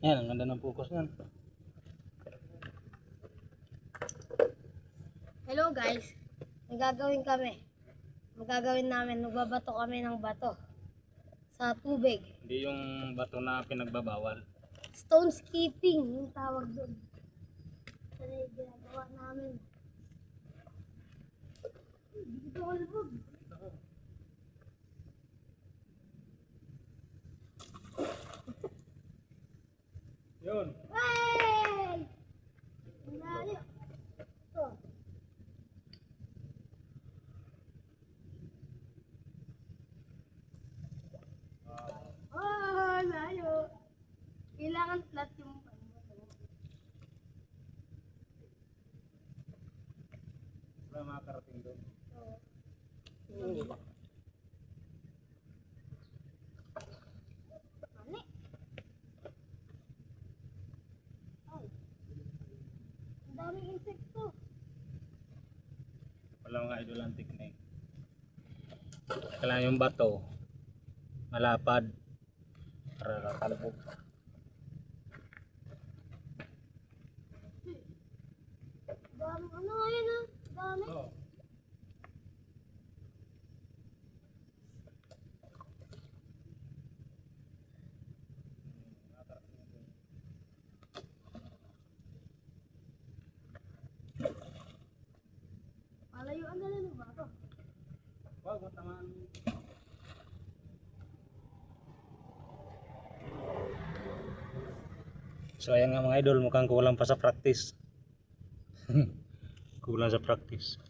Yan, ang ganda ng focus niyan. Hello guys, magagawin namin, magbabato kami ng bato sa tubig. Hindi yung bato na pinagbabawal. Stone skipping yung tawag doon. Ano yung ginagawa namin? Dito ko lubog. Yun. Hey! Ang layo. Ito. Oh, layo. Kailangan flat yung Wala makakarating doon. Mali. Ay. Ang daming insekto. Wala mga idol ang technique. Kailangan yung bato malapad para kakalabog. Daming ano ngayon ah? Dami. Oh. Malayuan na lang ba ito? Wag mo naman. So ayan nga mga idol, mukhang kulang pa sa practice. Kulang sa practice.